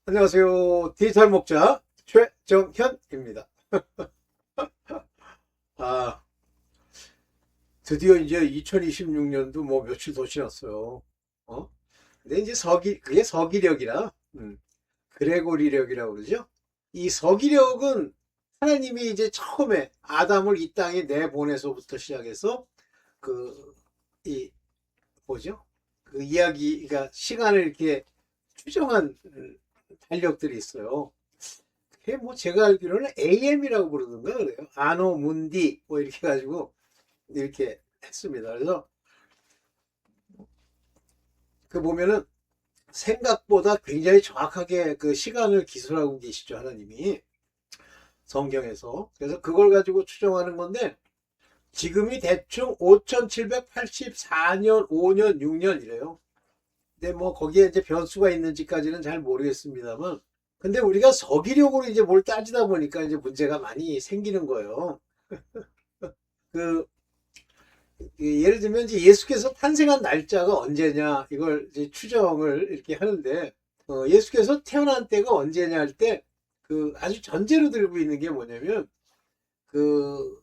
안녕하세요. 디지털 목자 최정현입니다. 아, 드디어 이제 2026년도 뭐 며칠 더 지났어요. 어? 근데 이제 그게 서기력이라, 그레고리력이라고 그러죠? 이 서기력은 하나님이 이제 처음에 아담을 이 땅에 내보내서부터 시작해서 그, 이, 뭐죠? 그 이야기, 그러니까 시간을 이렇게 추정한 달력들이 있어요. 그게 뭐 제가 알기로는 AM이라고 부르던가 그래요. 아노 문디 뭐 이렇게 해가지고 이렇게 했습니다. 그래서 그 보면은 생각보다 굉장히 정확하게 그 시간을 기술하고 계시죠, 하나님이 성경에서. 그래서 그걸 가지고 추정하는 건데 지금이 대충 5784년, 5년, 6년 이래요. 근데 뭐 거기에 이제 변수가 있는지까지는 잘 모르겠습니다만 근데 우리가 서기력으로 이제 뭘 따지다 보니까 이제 문제가 많이 생기는 거예요. 그 예를 들면 이제 예수께서 탄생한 날짜가 언제냐 이걸 이제 추정을 이렇게 하는데 예수께서 태어난 때가 언제냐 할 때 그 아주 전제로 들고 있는 게 뭐냐면 그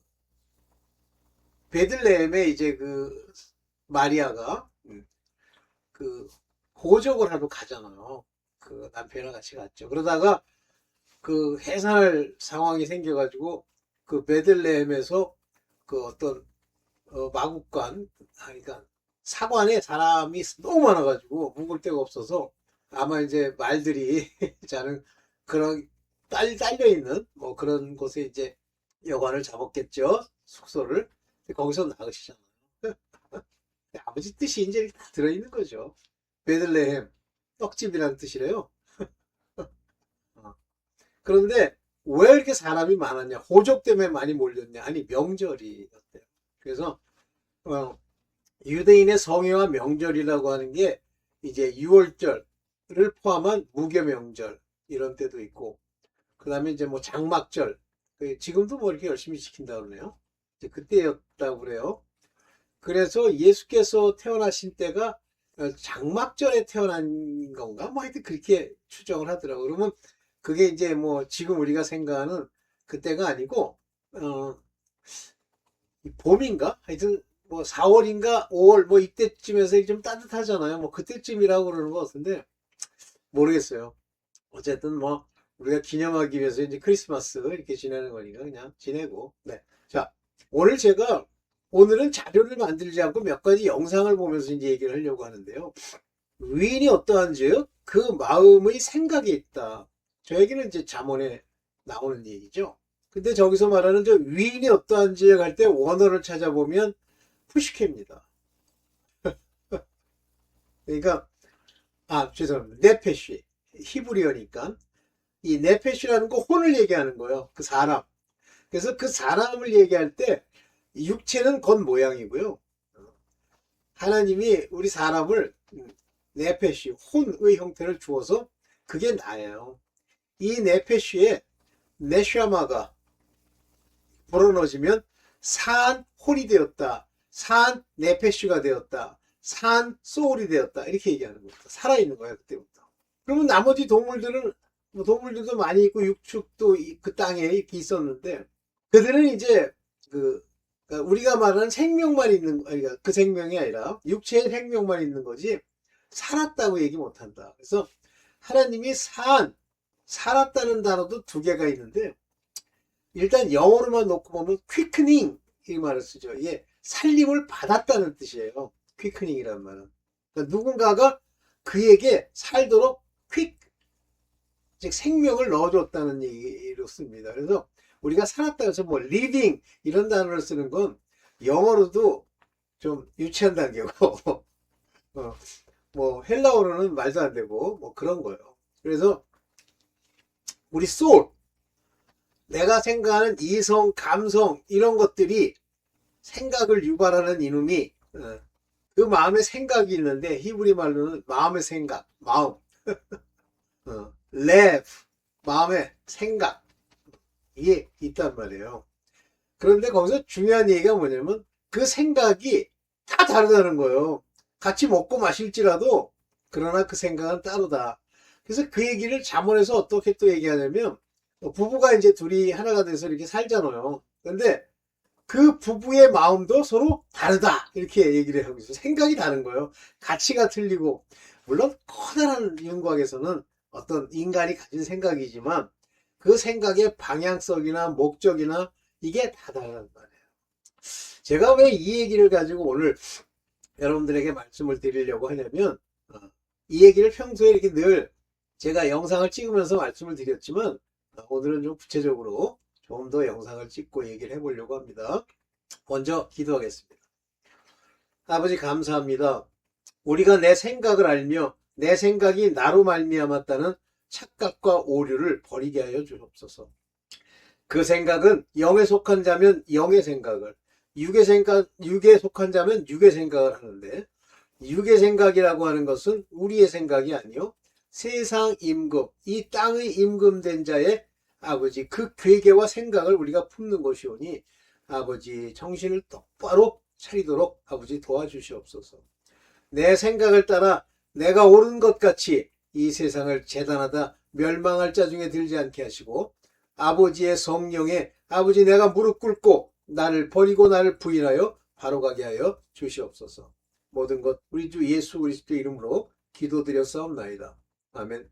베들레헴에 이제 그 마리아가 그 호적을 하러 가잖아요. 그 남편이랑 같이 갔죠. 그러다가 그 해산할 상황이 생겨가지고 그 베들레헴에서 그 어떤 마국간, 그러니까 사관에 사람이 너무 많아가지고 묵을 데가 없어서 아마 이제 말들이 자는 그런 딸려 있는 뭐 그런 곳에 이제 여관을 잡았겠죠. 숙소를. 거기서 나으시잖아요. 아버지 뜻이 이제 다 들어있는 거죠. 베들레헴, 떡집이라는 뜻이래요. 어. 그런데 왜 이렇게 사람이 많았냐? 호적 때문에 많이 몰렸냐? 아니, 명절이었대요. 그래서, 어, 유대인의 성회와 명절이라고 하는 게 이제 6월절을 포함한 무교 명절 이런 때도 있고 그다음에 이제 뭐 장막절 지금도 뭐 이렇게 열심히 지킨다 그러네요. 이제 그때였다고 그래요. 그래서 예수께서 태어나신 때가 장막절에 태어난 건가? 뭐 하여튼 그렇게 추정을 하더라고요. 그러면 그게 이제 뭐 지금 우리가 생각하는 그때가 아니고 어, 봄인가? 하여튼 뭐 4월인가 5월 뭐 이때쯤에서 좀 따뜻하잖아요. 뭐 그때쯤이라고 그러는 것 같은데 모르겠어요. 어쨌든 뭐 우리가 기념하기 위해서 이제 크리스마스 이렇게 지내는 거니까 그냥 지내고. 네. 자, 오늘 제가 오늘은 자료를 만들지 않고 몇 가지 영상을 보면서 이제 얘기를 하려고 하는데요. 위인이 어떠한지요? 그 마음의 생각이 있다. 저에게는 이제 잠언에 나오는 얘기죠. 근데 저기서 말하는 저 위인이 어떠한지에 갈 때 원어를 찾아보면 푸시케입니다. 그러니까 죄송합니다. 네페쉬 히브리어니까 이 네페쉬라는 거 혼을 얘기하는 거예요. 그 사람. 그래서 그 사람을 얘기할 때 육체는 겉모양이고요. 하나님이 우리 사람을 네페쉬 혼의 형태를 주어서 그게 나예요. 이 네페쉬에 네샤마가 불어넣어지면 산 혼이 되었다. 산 네페쉬가 되었다. 산 소울이 되었다. 이렇게 얘기하는 겁니다. 살아있는 거예요. 그때부터. 그러면 나머지 동물들은 뭐 동물들도 많이 있고 육축도 그 땅에 이렇게 있었는데 그들은 이제 그 그러니까 우리가 말하는 생명만 있는 그러니까 그 생명이 아니라 육체의 생명만 있는 거지 살았다고 얘기 못한다. 그래서 하나님이 살았다는 단어도 두 개가 있는데 일단 영어로만 놓고 보면 quickening 이 말을 쓰죠. 이게 살림을 받았다는 뜻이에요. quickening이란 말은 그러니까 누군가가 그에게 살도록 quick 즉 생명을 넣어줬다는 얘기로 씁니다. 그래서 우리가 살았다 해서 뭐 living 이런 단어를 쓰는 건 영어로도 좀 유치한 단계고 어, 뭐 헬라어로는 말도 안 되고 뭐 그런 거예요. 그래서 우리 soul 내가 생각하는 이성, 감성 이런 것들이 생각을 유발하는 이놈이 그 마음에 생각이 있는데 히브리 말로는 마음의 생각, 마음, 레브 마음의 생각 이게 있단 말이에요. 그런데 거기서 중요한 얘기가 뭐냐면 그 생각이 다 다르다는 거예요. 같이 먹고 마실지라도 그러나 그 생각은 따로다. 그래서 그 얘기를 잠언에서 어떻게 또 얘기하냐면, 부부가 이제 둘이 하나가 돼서 이렇게 살잖아요. 근데 그 부부의 마음도 서로 다르다. 이렇게 얘기를 하고 있어요. 생각이 다른 거예요. 가치가 틀리고. 물론 커다란 윤곽에서는 어떤 인간이 가진 생각이지만 그 생각의 방향성이나 목적이나 이게 다 다르단 말이에요. 제가 왜 이 얘기를 가지고 오늘 여러분들에게 말씀을 드리려고 하냐면, 이 얘기를 평소에 이렇게 늘 제가 영상을 찍으면서 말씀을 드렸지만, 오늘은 좀 구체적으로 좀 더 영상을 찍고 얘기를 해보려고 합니다. 먼저 기도하겠습니다. 아버지 감사합니다. 우리가 내 생각을 알며 내 생각이 나로 말미암았다는 착각과 오류를 버리게 하여 주옵소서. 그 생각은 영에 속한 자면 영의 생각을, 육에 속한 자면 육의 생각을 하는데, 육의 생각이라고 하는 것은 우리의 생각이 아니요 세상 임금, 이 땅의 임금된 자의 아버지 그 괴계와 생각을 우리가 품는 것이오니 아버지 정신을 똑바로 차리도록 아버지 도와주시옵소서. 내 생각을 따라 내가 옳은 것 같이 이 세상을 재단하다 멸망할 자 중에 들지 않게 하시고, 아버지의 성령에 아버지 내가 무릎 꿇고 나를 버리고 나를 부인하여 바로 가게 하여 주시옵소서. 모든 것 우리 주 예수 그리스도 이름으로 기도드렸사옵나이다. 아멘.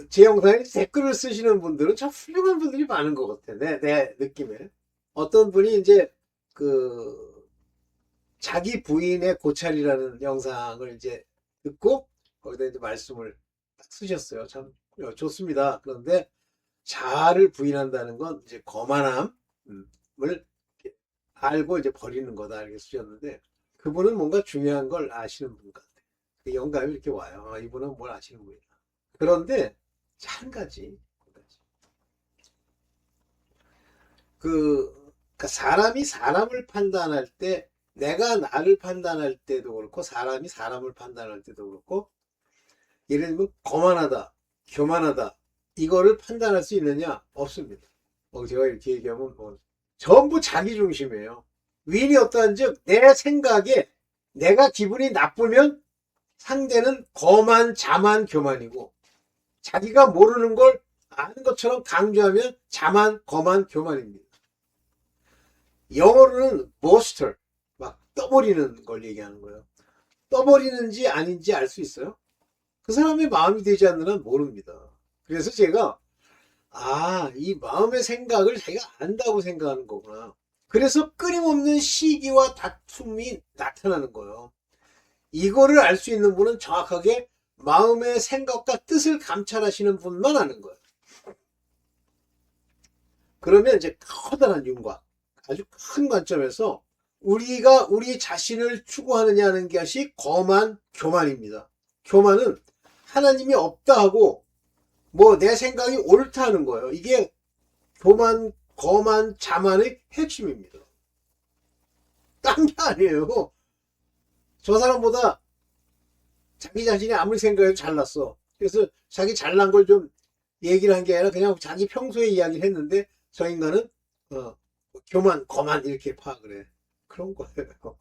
제 영상에 댓글을 쓰시는 분들은 참 훌륭한 분들이 많은 것 같아. 내 느낌에. 어떤 분이 이제 자기 부인의 고찰이라는 영상을 이제 듣고 거기다 이제 말씀을 딱 쓰셨어요. 참 좋습니다. 그런데 자아를 부인한다는 건 이제 거만함을 알고 이제 버리는 거다 이렇게 쓰셨는데, 그분은 뭔가 중요한 걸 아시는 분 같아요. 영감이 이렇게 와요. 이분은 뭘 아시는 분이다. 그런데 한 가지 그러니까 사람이 사람을 판단할 때, 내가 나를 판단할 때도 그렇고 사람이 사람을 판단할 때도 그렇고, 예를 들면 거만하다, 교만하다 이거를 판단할 수 있느냐? 없습니다. 제가 이렇게 얘기하면 전부 자기 중심이에요. 위인이 어떠한즉 내 생각에 내가 기분이 나쁘면 상대는 거만, 자만, 교만이고, 자기가 모르는 걸 아는 것처럼 강조하면 자만, 거만, 교만입니다. 영어로는 boaster, 막 떠버리는 걸 얘기하는 거예요. 떠버리는지 아닌지 알 수 있어요? 그 사람의 마음이 되지 않는 한 모릅니다. 그래서 제가 이 마음의 생각을 자기가 안다고 생각하는 거구나. 그래서 끊임없는 시기와 다툼이 나타나는 거예요. 이거를 알 수 있는 분은 정확하게 마음의 생각과 뜻을 감찰하시는 분만 아는 거예요. 그러면 이제 커다란 윤곽, 아주 큰 관점에서 우리가 우리 자신을 추구하느냐는 것이 거만, 교만입니다. 교만은 하나님이 없다 하고 내 생각이 옳다 하는 거예요. 이게 교만, 거만, 자만의 핵심입니다. 딴 게 아니에요. 저 사람보다 자기 자신이 아무리 생각해도 잘났어. 그래서 자기 잘난 걸 좀 얘기를 한 게 아니라 그냥 자기 평소에 이야기를 했는데, 저 인간은 교만, 거만 이렇게 파악을 해. 그런 거예요.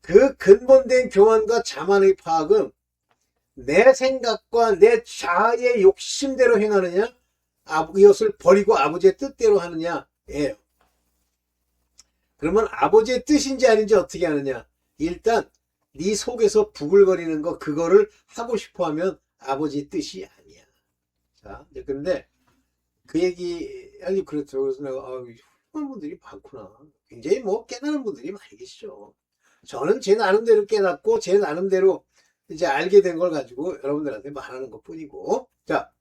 그 근본된 교만과 자만의 파악은 내 생각과 내 자아의 욕심대로 행하느냐, 이것을 버리고 아버지의 뜻대로 하느냐예요. 그러면 아버지의 뜻인지 아닌지 어떻게 하느냐? 일단 네 속에서 부글거리는 거, 그거를 하고 싶어 하면 아버지 뜻이 아니야. 자, 그런데 그 얘기, 그렇죠. 그래서 내가, 훌륭한 분들이 많구나. 굉장히 깨달은 분들이 많이 계시죠. 저는 제 나름대로 깨닫고, 제 나름대로 이제 알게 된 걸 가지고 여러분들한테 말하는 것 뿐이고. 자,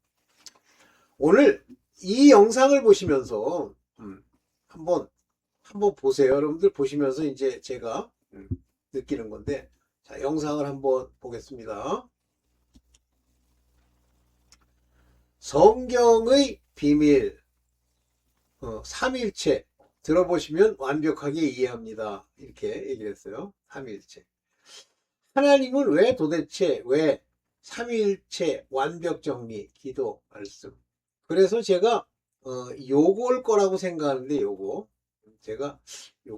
오늘 이 영상을 보시면서, 한번 보세요. 여러분들 보시면서 이제 제가 느끼는 건데, 자, 영상을 한번 보겠습니다. 성경의 비밀, 삼일체 들어보시면 완벽하게 이해합니다. 이렇게 얘기를 했어요. 삼일체. 하나님은 왜 삼일체 완벽 정리, 기도, 말씀. 그래서 제가 요걸 거라고 생각하는데, 요거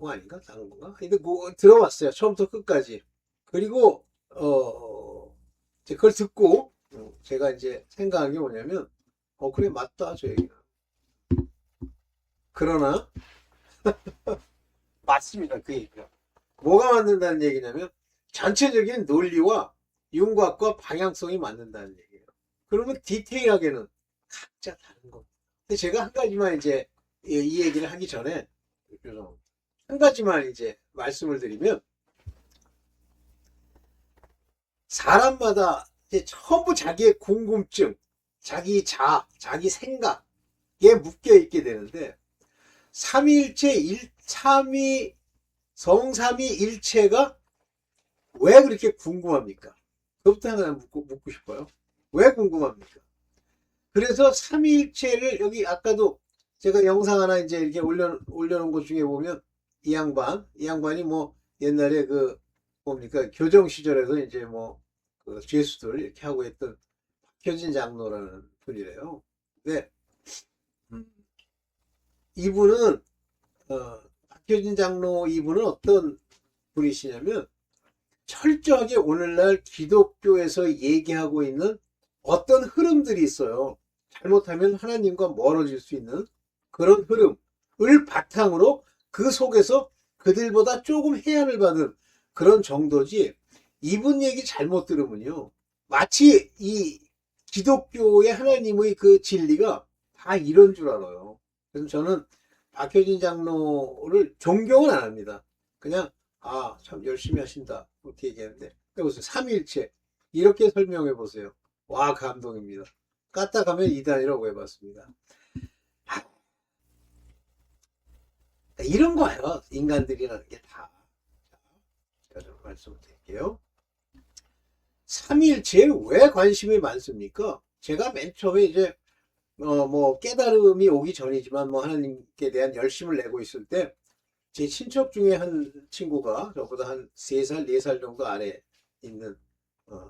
아닌가? 다른 건가? 근데 들어봤어요. 처음부터 끝까지. 그리고 이제 그걸 듣고 제가 이제 생각한 게 뭐냐면, 그래, 맞다, 저 얘기는. 그러나, 맞습니다, 그 얘기가. 뭐가 맞는다는 얘기냐면, 전체적인 논리와 윤곽과 방향성이 맞는다는 얘기예요. 그러면 디테일하게는 각자 다른 겁니다. 근데 제가 한 가지만 이제 이 얘기를 하기 전에, 한 가지만 이제 말씀을 드리면, 사람마다 이제 전부 자기의 궁금증, 자기 자기 생각에 묶여 있게 되는데, 삼위일체, 성삼위일체가 왜 그렇게 궁금합니까? 그것부터 하나 묻고 싶어요. 왜 궁금합니까? 그래서 삼위일체를 여기 아까도 제가 영상 하나 이제 이렇게 올려놓은 것 중에 보면 이 양반이 뭐 옛날에 그 뭡니까 교정 시절에서 이제 뭐그 죄수들 이렇게 하고 있던 박효진 장로라는 분이래요. 근데 이분은 박효진 장로 이분은 어떤 분이시냐면 철저하게 오늘날 기독교에서 얘기하고 있는 어떤 흐름들이 있어요. 잘못하면 하나님과 멀어질 수 있는 그런 흐름을 바탕으로 그 속에서 그들보다 조금 해안을 받은 그런 정도지, 이분 얘기 잘못 들으면요, 마치 이 기독교의 하나님의 그 진리가 다 이런 줄 알아요. 그래서 저는 박효진 장로를 존경은 안 합니다. 그냥 참 열심히 하신다 그렇게 얘기하는데, 여기서 삼위일체 이렇게 설명해 보세요. 와, 감동입니다. 까딱하면 이단이라고 해봤습니다. 이런 거예요, 인간들이라는 게 다. 제가 좀 말씀을 드릴게요. 삼위일체에 왜 관심이 많습니까? 제가 맨 처음에 이제 뭐 깨달음이 오기 전이지만 뭐 하나님께 대한 열심을 내고 있을 때, 제 친척 중에 한 친구가 저보다 한 3살, 4살 정도 아래 있는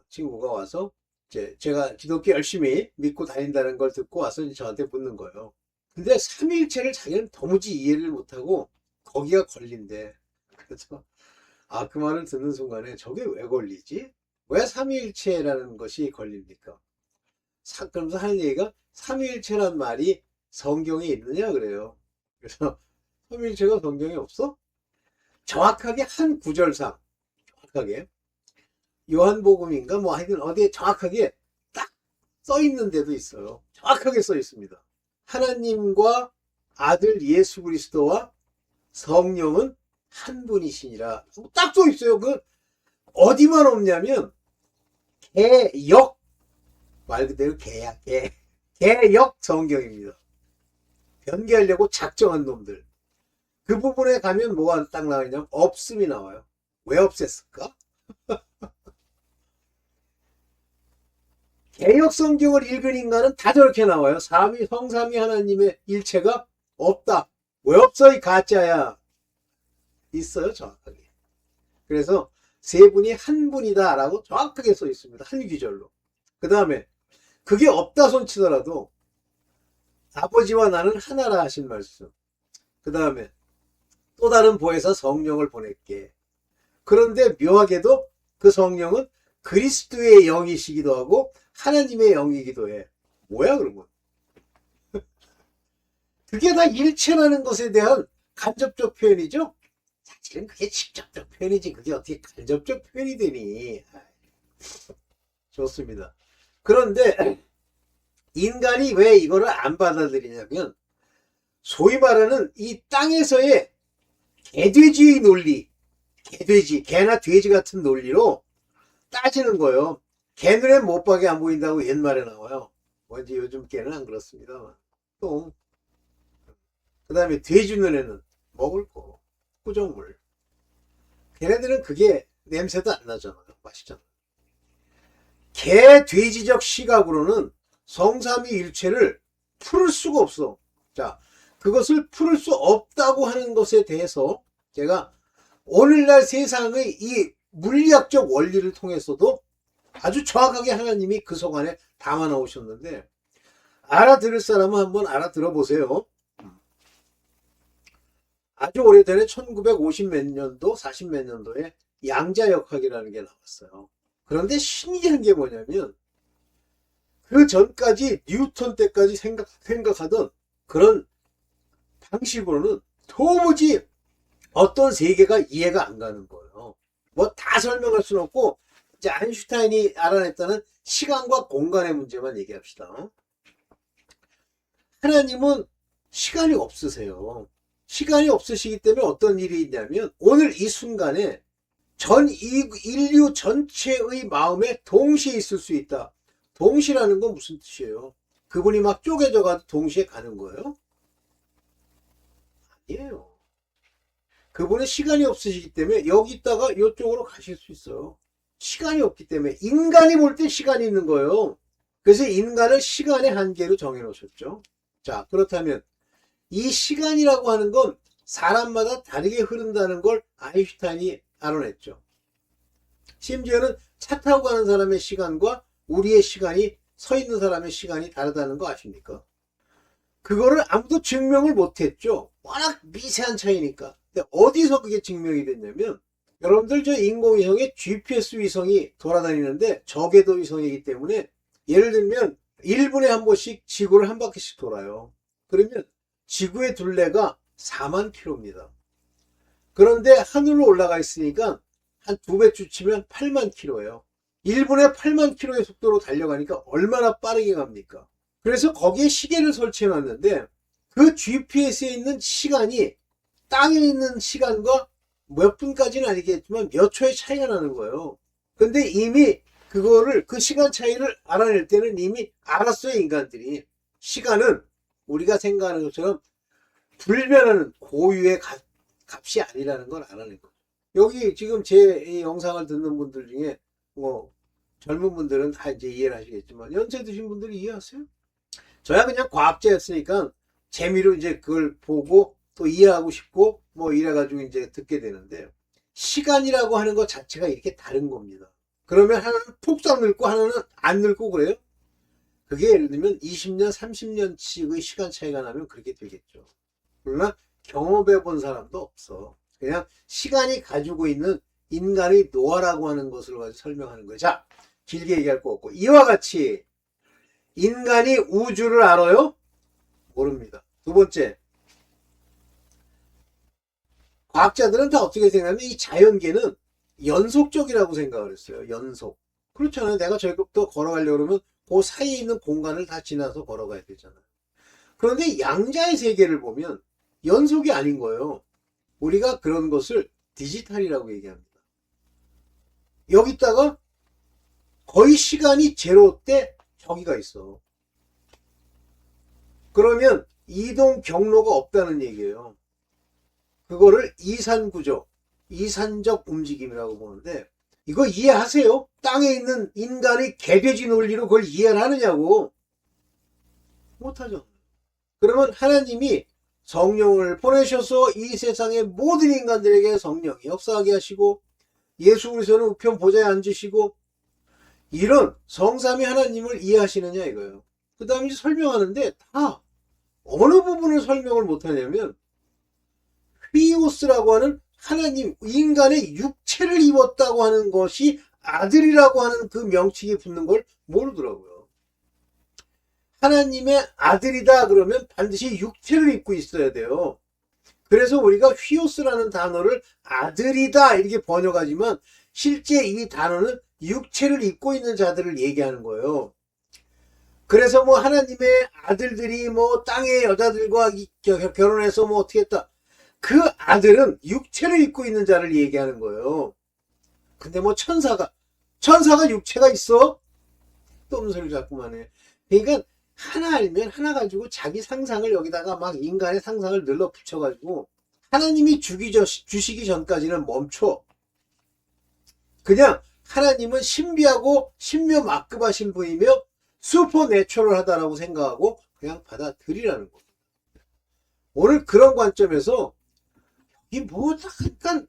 친구가 와서 제가 기독교 열심히 믿고 다닌다는 걸 듣고 와서 이제 저한테 묻는 거예요. 근데 삼위일체를 자기는 도무지 이해를 못하고 거기가 걸린대. 그래서 그 말을 듣는 순간에 저게 왜 걸리지? 왜 삼위일체라는 것이 걸립니까? 그러면서 하는 얘기가 삼위일체란 말이 성경에 있느냐 그래요. 그래서 삼위일체가 성경에 없어? 정확하게 한 구절상, 정확하게 요한복음인가 뭐 하여튼 어디에 정확하게 딱 써 있는 데도 있어요. 정확하게 써 있습니다. 하나님과 아들 예수 그리스도와 성령은 한 분이시니라. 딱 써 있어요. 그 어디만 없냐면 개역, 말 그대로 개야, 개역 성경입니다. 변개하려고 작정한 놈들. 그 부분에 가면 뭐가 딱 나오냐면 없음이 나와요. 왜 없앴을까? 개역 성경을 읽은 인간은 다 저렇게 나와요. 성삼위 하나님의 일체가 없다. 왜 없어 이 가짜야. 있어요, 정확하게. 그래서 세 분이 한 분이다 라고 정확하게 써 있습니다. 한 귀절로. 그 다음에 그게 없다 손치더라도 아버지와 나는 하나라 하신 말씀. 그 다음에 또 다른 보혜사 성령을 보낼게. 그런데 묘하게도 그 성령은 그리스도의 영이시기도 하고 하나님의 영이기도 해. 뭐야 그러면? 그게 다 일체라는 것에 대한 간접적 표현이죠? 사실은 그게 직접적 표현이지 그게 어떻게 간접적 표현이 되니. 좋습니다. 그런데 인간이 왜 이거를 안 받아들이냐면 소위 말하는 이 땅에서의 개돼지의 논리, 개나 돼지 같은 논리로 따지는 거예요. 개 눈에 못 박이 안 보인다고 옛말에 나와요. 뭔지 요즘 개는 안 그렇습니다만. 또 그 다음에 돼지 눈에는 먹을 거, 구정물. 걔네들은 그게 냄새도 안 나잖아요. 맛있잖아요. 개, 돼지적 시각으로는 성삼위일체를 풀을 수가 없어. 자, 그것을 풀을 수 없다고 하는 것에 대해서 제가 오늘날 세상의 이 물리학적 원리를 통해서도 아주 정확하게 하나님이 그 속 안에 담아 놓으셨는데, 알아들을 사람은 한번 알아들어 보세요. 아주 오래전에 1950 몇 년도, 40 몇 년도에 양자역학이라는 게 나왔어요. 그런데 신기한 게 뭐냐면 그 전까지 뉴턴 때까지 생각하던 그런 방식으로는 도무지 어떤 세계가 이해가 안 가는 거예요. 뭐 다 설명할 수는 없고 이제 아인슈타인이 알아냈다는 시간과 공간의 문제만 얘기합시다. 하나님은 시간이 없으세요. 시간이 없으시기 때문에 어떤 일이 있냐면 오늘 이 순간에 전 인류 전체의 마음에 동시에 있을 수 있다. 동시라는 건 무슨 뜻이에요? 그분이 막 쪼개져 가도 동시에 가는 거예요? 아니에요. 그분은 시간이 없으시기 때문에 여기 있다가 이쪽으로 가실 수 있어요. 시간이 없기 때문에 인간이 볼 때 시간이 있는 거예요. 그래서 인간을 시간의 한계로 정해 놓으셨죠. 자, 그렇다면 이 시간이라고 하는 건 사람마다 다르게 흐른다는 걸 아인슈타인이 알아냈죠. 심지어는 차 타고 가는 사람의 시간과 우리의 시간이 서 있는 사람의 시간이 다르다는 거 아십니까? 그거를 아무도 증명을 못했죠. 워낙 미세한 차이니까. 근데 어디서 그게 증명이 됐냐면 여러분들 저 인공위성에 GPS 위성이 돌아다니는데 저궤도 위성이기 때문에 예를 들면 1분에 한 번씩 지구를 한 바퀴씩 돌아요. 그러면 지구의 둘레가 4만 킬로입니다. 그런데 하늘로 올라가 있으니까 한 2배쯤 치면 8만 킬로예요. 1분에 8만 킬로의 속도로 달려가니까 얼마나 빠르게 갑니까? 그래서 거기에 시계를 설치해 놨는데 그 GPS에 있는 시간이 땅에 있는 시간과 몇 분까지는 아니겠지만 몇 초의 차이가 나는 거예요. 근데 이미 그거를 그 시간 차이를 알아낼 때는 이미 알았어요. 인간들이 시간은 우리가 생각하는 것처럼 불변하는 고유의 값이 아니라는 걸 알아낸 거죠. 여기 지금 제 영상을 듣는 분들 중에 뭐 젊은 분들은 다 이제 이해를 하시겠지만 연세 드신 분들이 이해하세요? 저야 그냥 과학자였으니까 재미로 이제 그걸 보고 또 이해하고 싶고 뭐 이래가지고 이제 듣게 되는데 시간이라고 하는 것 자체가 이렇게 다른 겁니다. 그러면 하나는 폭삭 늙고 하나는 안 늙고 그래요? 그게 예를 들면 20년, 30년씩의 시간 차이가 나면 그렇게 되겠죠. 그러나 경험해 본 사람도 없어. 그냥 시간이 가지고 있는 인간의 노화라고 하는 것을 가지고 설명하는 거예요. 자, 길게 얘기할 거 없고 이와 같이 인간이 우주를 알아요? 모릅니다. 두 번째, 과학자들은 다 어떻게 생각하면 이 자연계는 연속적이라고 생각을 했어요. 연속. 그렇잖아요. 내가 저기부터 걸어가려고 그러면 그 사이에 있는 공간을 다 지나서 걸어가야 되잖아요. 그런데 양자의 세계를 보면 연속이 아닌 거예요. 우리가 그런 것을 디지털이라고 얘기합니다. 여기다가 거의 시간이 제로 때 저기가 있어. 그러면 이동 경로가 없다는 얘기예요. 그거를 이산구조, 이산적 움직임이라고 보는데 이거 이해하세요? 땅에 있는 인간의 개돼지 논리로 그걸 이해를 하느냐고. 못하죠. 그러면 하나님이 성령을 보내셔서 이 세상의 모든 인간들에게 성령이 역사하게 하시고 예수 그리스도는 우편 보좌에 앉으시고 이런 성삼위 하나님을 이해하시느냐 이거예요. 그 다음에 설명하는데 다 어느 부분을 설명을 못하냐면 휘오스라고 하는 하나님 인간의 육체를 입었다고 하는 것이 아들이라고 하는 그 명칭이 붙는 걸 모르더라고요. 하나님의 아들이다 그러면 반드시 육체를 입고 있어야 돼요. 그래서 우리가 휘오스라는 단어를 아들이다 이렇게 번역하지만 실제 이 단어는 육체를 입고 있는 자들을 얘기하는 거예요. 그래서 뭐 하나님의 아들들이 뭐 땅의 여자들과 결혼해서 뭐 어떻게 했다. 그 아들은 육체를 입고 있는 자를 얘기하는 거예요. 근데 뭐 천사가 육체가 있어? 또 없는 소리를 자꾸만 해. 그러니까 하나 알면 하나 가지고 자기 상상을 여기다가 막 인간의 상상을 늘러 붙여가지고 하나님이 주시기 전까지는 멈춰. 그냥 하나님은 신비하고 신묘막급하신 분이며 슈퍼내추럴하다라고 생각하고 그냥 받아들이라는 겁니다. 오늘 그런 관점에서 이 뭐 약간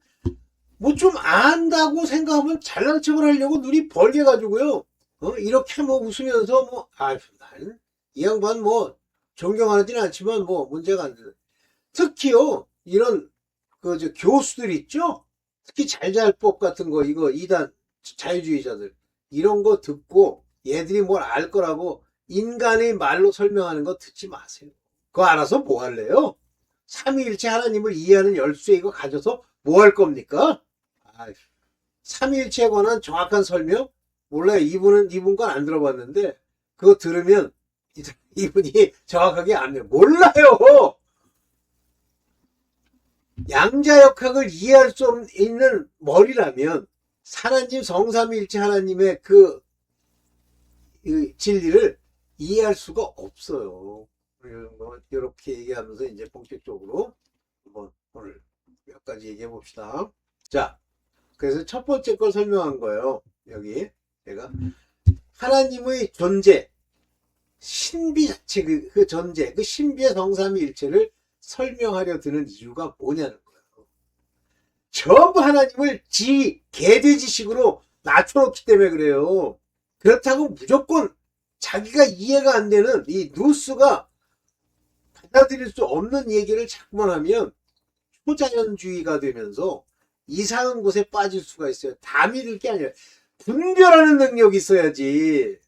뭐 좀 안다고 생각하면 잘난 척을 하려고 눈이 벌게 가지고요. 이렇게 뭐 웃으면서 뭐 나는 이 양반 뭐 존경하지는 않지만 뭐 문제가 안 되는. 특히요 이런 저 교수들 있죠. 특히 잘잘법 같은 거 이거 이단 자유주의자들 이런 거 듣고 얘들이 뭘 알 거라고 인간의 말로 설명하는 거 듣지 마세요. 그거 알아서 뭐 할래요? 삼위일체 하나님을 이해하는 열쇠 이거 가져서 뭐 할 겁니까? 삼위일체에 관한 정확한 설명? 몰라요. 이분 건 안 들어봤는데 그거 들으면 이분이 정확하게 안 해요. 몰라요. 양자역학을 이해할 수 있는 머리라면 하나님 성삼위일체 하나님의 그 진리를 이해할 수가 없어요. 이렇게 얘기하면서 이제 본격적으로 한번 오늘 몇 가지 얘기해 봅시다. 자, 그래서 첫 번째 걸 설명한 거예요. 여기 제가 하나님의 존재, 신비 자체 그 존재, 그 신비의 성삼위일체를 설명하려 드는 이유가 뭐냐는 거예요. 전부 하나님을 개돼지식으로 낮춰놓기 때문에 그래요. 그렇다고 무조건 자기가 이해가 안 되는 이 누스가 받아들일 수 없는 얘기를 자꾸만 하면 초자연주의가 되면서 이상한 곳에 빠질 수가 있어요. 다 믿을 게 아니라 분별하는 능력이 있어야지.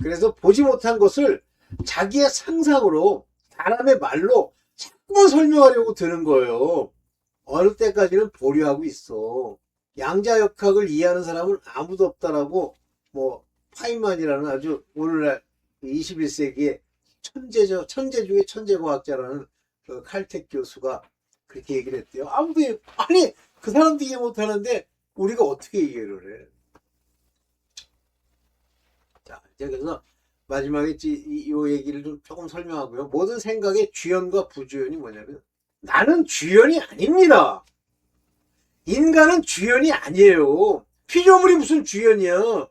그래서 보지 못한 것을 자기의 상상으로 사람의 말로 자꾸만 설명하려고 드는 거예요. 어느 때까지는 보류하고 있어. 양자역학을 이해하는 사람은 아무도 없다라고 뭐 파인만이라는 아주 오늘날 21세기의 천재 중에 천재과학자라는 그 칼텍 교수가 그렇게 얘기를 했대요. 아니 그 사람도 이해 못하는데 우리가 어떻게 이해를 해? 자, 이제 그래서 마지막에 이 얘기를 좀 조금 설명하고요. 모든 생각의 주연과 부주연이 뭐냐면 나는 주연이 아닙니다. 인간은 주연이 아니에요. 피조물이 무슨 주연이야.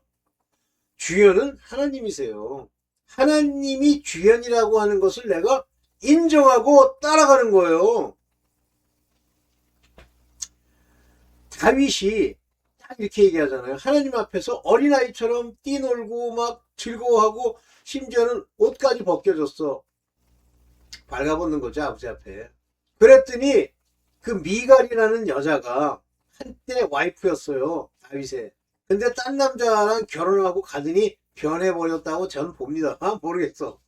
주연은 하나님이세요. 하나님이 주연이라고 하는 것을 내가 인정하고 따라가는 거예요. 다윗이 딱 이렇게 얘기하잖아요. 하나님 앞에서 어린아이처럼 뛰놀고 막 즐거워하고 심지어는 옷까지 벗겨줬어. 발가벗는 거죠, 아버지 앞에. 그랬더니 그 미갈이라는 여자가 한때 와이프였어요, 다윗의. 근데 딴 남자랑 결혼하고 가더니 변해버렸다고 전 봅니다. 모르겠어.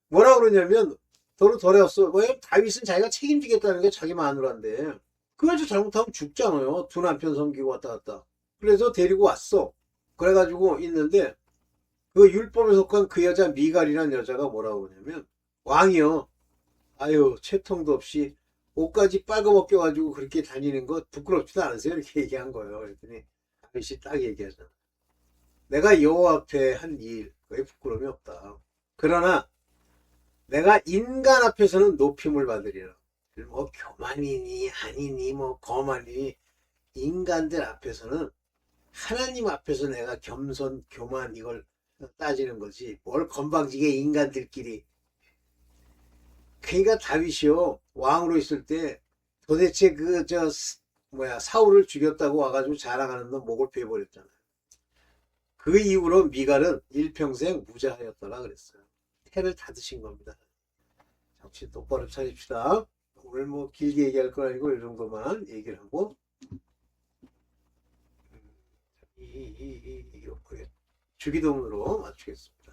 뭐라 그러냐면 도로 돌아왔어. 왜? 다윗은 자기가 책임지겠다는 게 자기 마누라인데 그 여자 잘못하면 죽잖아요. 두 남편 섬기고 왔다 갔다. 그래서 데리고 왔어. 그래가지고 있는데 그 율법에 속한 그 여자 미갈이라는 여자가 뭐라고 그러냐면 왕이요. 아유 채통도 없이 옷까지 빨가벗겨가지고 그렇게 다니는 거 부끄럽지도 않으세요? 이렇게 얘기한 거예요. 그랬더니 다윗이 딱 얘기하잖아. 내가 여호와 앞에 한 일, 왜 부끄러움이 없다. 그러나 내가 인간 앞에서는 높임을 받으리라. 뭐 교만이니 아니니 뭐 거만이니 인간들 앞에서는 하나님 앞에서 내가 겸손, 교만 이걸 따지는 거지. 뭘 건방지게 인간들끼리. 그러니까 다윗이요 왕으로 있을 때 도대체 사울을 죽였다고 와가지고 자랑하는 놈 목을 베어버렸잖아요. 그 이후로 미갈은 일평생 무자하였더라 그랬어요. 태를 다 드신 겁니다. 정신 똑바로 차립시다. 오늘 뭐 길게 얘기할 건 아니고 이 정도만 얘기를 하고 주기도문으로 맞추겠습니다.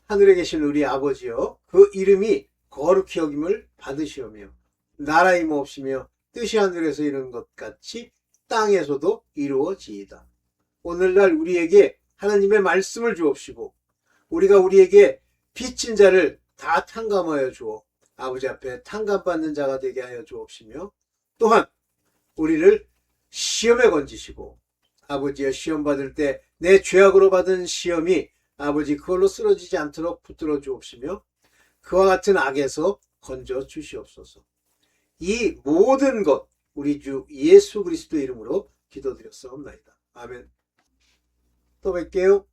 하늘에 계신 우리 아버지여, 그 이름이 거룩히 여김을 받으시오며 나라의 몹시며 뜻이 하늘에서 이루는 것 같이 땅에서도 이루어지이다. 오늘날 우리에게 하나님의 말씀을 주옵시고 우리가 우리에게 빚진 자를 다 탕감하여 주어 아버지 앞에 탕감받는 자가 되게 하여 주옵시며 또한 우리를 시험에 건지시고 아버지여 시험 받을 때 내 죄악으로 받은 시험이 아버지 그걸로 쓰러지지 않도록 붙들어 주옵시며 그와 같은 악에서 건져 주시옵소서. 이 모든 것 우리 주 예수 그리스도 이름으로 기도드렸사옵나이다. 아멘. 또 뵐게요.